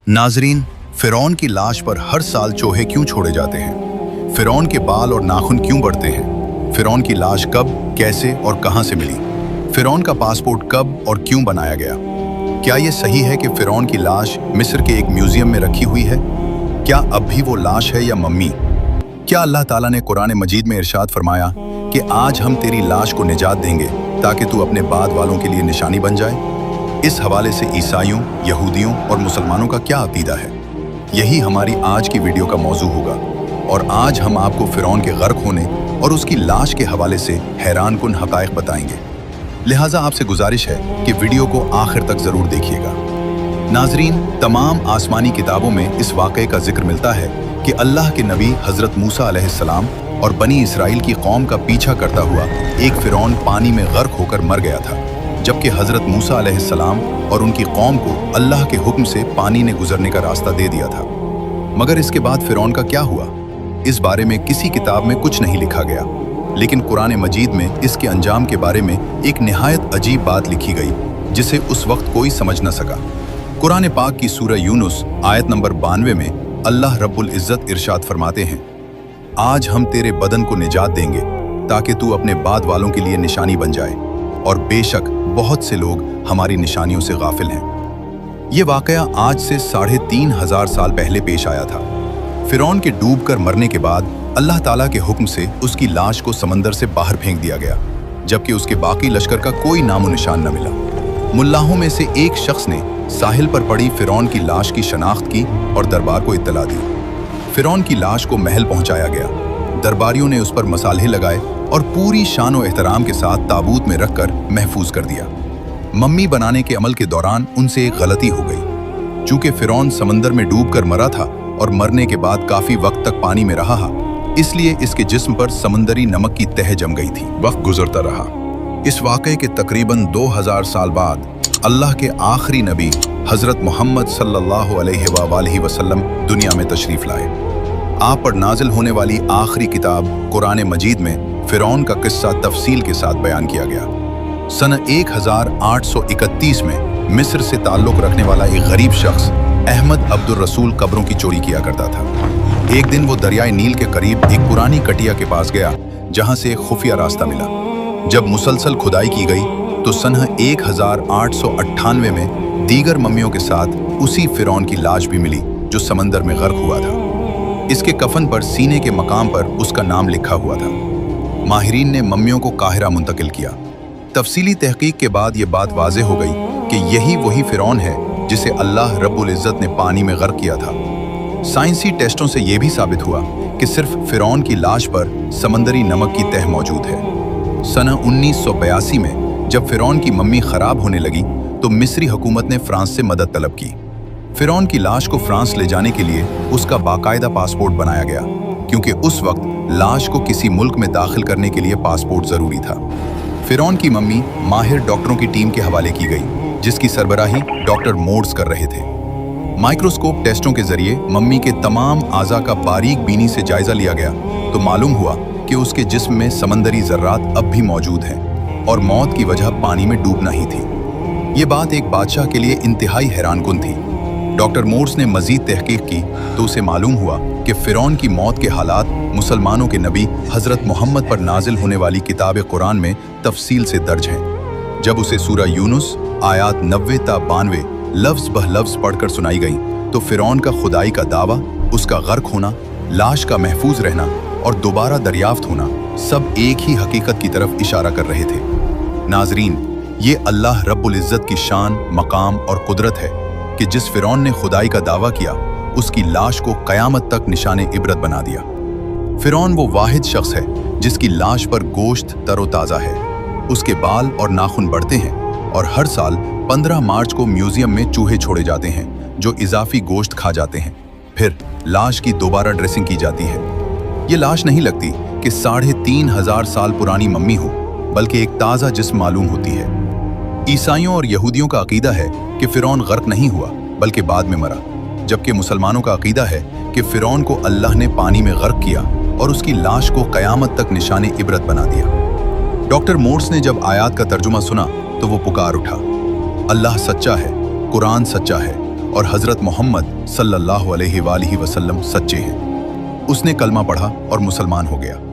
नाजरीन, फिरौन की लाश पर हर साल चूहे क्यों छोड़े जाते हैं? फिरौन के बाल और नाखून क्यों बढ़ते हैं? फिरौन की लाश कब, कैसे और कहां से मिली? फिरौन का पासपोर्ट कब और क्यों बनाया गया? क्या यह सही है कि फिरौन की लाश मिस्र के एक म्यूजियम में रखी हुई है? क्या अब भी वो लाश है या मम्मी? क्या अल्लाह ताला ने कुरान मजीद में इरशाद फरमाया कि आज हम तेरी लाश को निजात देंगे ताकि तू अपने बाद वालों के लिए निशानी बन जाए? इस हवाले से ईसाइयों, यहूदियों और मुसलमानों का क्या अकीदा है? यही हमारी आज की वीडियो का मौजू होगा और आज हम आपको फिरौन के गर्क होने और उसकी लाश के हवाले से हैरानकुन हकायक बताएंगे। लिहाजा आपसे गुजारिश है कि वीडियो को आखिर तक जरूर देखिएगा। नाजरीन, तमाम आसमानी किताबों में इस वाक़े का जिक्र मिलता है कि अल्लाह के नबी हज़रत मूसा अलैहिस्सलाम और बनी इसराइल की कौम का पीछा करता हुआ एक फिरौन पानी में गर्क होकर मर गया था, जबकि हज़रत मूसा अलैहिस्सलाम और उनकी कौम को अल्लाह के हुक्म से पानी ने गुजरने का रास्ता दे दिया था। मगर इसके बाद फिरौन का क्या हुआ? इस बारे में किसी किताब में कुछ नहीं लिखा गया, लेकिन कुरान मजीद में इसके अंजाम के बारे में एक निहायत अजीब बात लिखी गई जिसे उस वक्त कोई समझ न सका। कुरान पाक की सूरह यूनुस आयत नंबर 92 में अल्लाह रब्बुल इज़्ज़त इरशाद फरमाते हैं, आज हम तेरे बदन को निजात देंगे ताकि तू अपने बाद वालों के लिए निशानी बन जाए, और बेशक बहुत से लोग हमारी निशानियों से गाफिल हैं। ये वाकया आज से 3500 साल पहले पेश आया था। फिरौन के डूबकर मरने के बाद अल्लाह ताला के हुक्म से उसकी लाश को समंदर से बाहर फेंक दिया गया, जबकि उसके बाकी लश्कर का कोई नामो निशान न मिला। मुल्लाहों में से एक शख्स ने साहिल पर पड़ी फिरौन की लाश की शनाख्त की और दरबार को इत्तला दी। फिरौन की लाश को महल पहुंचाया गया। दरबारियों ने उस पर मसाले लगाए और पूरी शान और एहतराम के साथ ताबूत में रखकर महफूज कर दिया। मम्मी बनाने के अमल के दौरान उनसे एक गलती हो गई। चूंकि फिरौन समंदर में डूबकर मरा था और मरने के बाद काफी वक्त तक पानी में रहा, इसलिए इसके जिस्म पर समंदरी नमक की तह जम गई थी। वक्त गुजरता रहा। इस वाक़े के तकरीबन 2000 साल बाद अल्लाह के आखिरी नबी हज़रत मोहम्मद सल्लल्लाहु अलैहि वसल्लम दुनिया में तशरीफ लाए। आप पर नाजिल होने वाली आखिरी किताब कुरान मजीद में फिरौन का किस्सा तफसील के साथ बयान किया गया। सन 1831 में मिस्र से ताल्लुक़ रखने वाला एक गरीब शख्स अहमद अब्दुल रसूल कब्रों की चोरी किया करता था। एक दिन वो दरियाए नील के करीब एक पुरानी कटिया के पास गया, जहां से एक खुफिया रास्ता मिला। जब मुसलसल खुदाई की गई तो सन 1898 में दीगर मम्मियों के साथ उसी फिरौन की लाश भी मिली जो समंदर में गर्क हुआ था। इसके कफन पर सीने के मकाम पर उसका नाम लिखा हुआ था। माहिरीन ने मम्मियों को काहिरा मुंतकिल किया। तफसीली तहकीक के बाद ये बात वाज़ेह हो गई कि यही वही फिरौन है जिसे अल्लाह रब्बुल इज़्ज़त ने पानी में गर्क किया था। साइंसी टेस्टों से यह भी साबित हुआ कि सिर्फ फिरौन की लाश पर समंदरी नमक की तह मौजूद है। सन 1982 में जब फिरौन की मम्मी खराब होने लगी तो मिस्री हुकूमत ने फ्रांस से मदद तलब की। फिरौन की लाश को फ्रांस ले जाने के लिए उसका बाकायदा पासपोर्ट बनाया गया, क्योंकि उस वक्त लाश को किसी मुल्क में दाखिल करने के लिए पासपोर्ट जरूरी था। फिरौन की मम्मी माहिर डॉक्टरों की टीम के हवाले की गई, जिसकी सरबराही डॉक्टर मोर्स कर रहे थे। माइक्रोस्कोप टेस्टों के जरिए मम्मी के तमाम आज़ा का बारीक बीनी से जायजा लिया गया तो मालूम हुआ कि उसके जिस्म में समंदरी ज़र्रात अब भी मौजूद हैं और मौत की वजह पानी में डूबना ही थी। ये बात एक बादशाह के लिए इंतहाई हैरानकुन थी। डॉक्टर मोर्स ने मजीद तहकीक की तो उसे मालूम हुआ कि फिरौन की मौत के हालात मुसलमानों के नबी हज़रत मोहम्मद पर नाजिल होने वाली किताब कुरान में तफसील से दर्ज हैं। जब उसे सूरह यूनुस आयात 90 ता 92 लफ्ज़ बह लफ्ज़ पढ़कर सुनाई गई तो फिरौन का खुदाई का दावा, उसका गर्क होना, लाश का महफूज रहना और दोबारा दरियाफ्त होना सब एक ही हकीकत की तरफ इशारा कर रहे थे। नाजरीन, ये अल्लाह रब्बुल इज़्ज़त की शान, मकाम और कुदरत है कि जिस फिरौन ने खुदाई का दावा किया उसकी लाश को क़यामत तक निशाने इबरत बना दिया। फिरौन वो वाहिद शख्स है जिसकी लाश पर गोश्त तरोताज़ा है, उसके बाल और नाखून बढ़ते हैं और हर साल 15 मार्च को म्यूजियम में चूहे छोड़े जाते हैं जो इजाफी गोश्त खा जाते हैं। फिर लाश की दोबारा ड्रेसिंग की जाती है। ये लाश नहीं लगती कि 3500 साल पुरानी मम्मी हो, बल्कि एक ताज़ा जिस्म मालूम होती है। ईसाइयों और यहूदियों का अकीदा है कि फिरौन गर्क नहीं हुआ बल्कि बाद में मरा, जबकि मुसलमानों का अकीदा है कि फिरौन को अल्लाह ने पानी में गर्क किया और उसकी लाश को क़यामत तक निशाने इबरत बना दिया। डॉक्टर मोर्स ने जब आयात का तर्जुमा सुना तो वो पुकार उठा, अल्लाह सच्चा है, कुरान सच्चा है और हजरत मोहम्मद सल्लल्लाहु अलैहि वसल्लम सच्चे हैं। उसने कलमा पढ़ा और मुसलमान हो गया।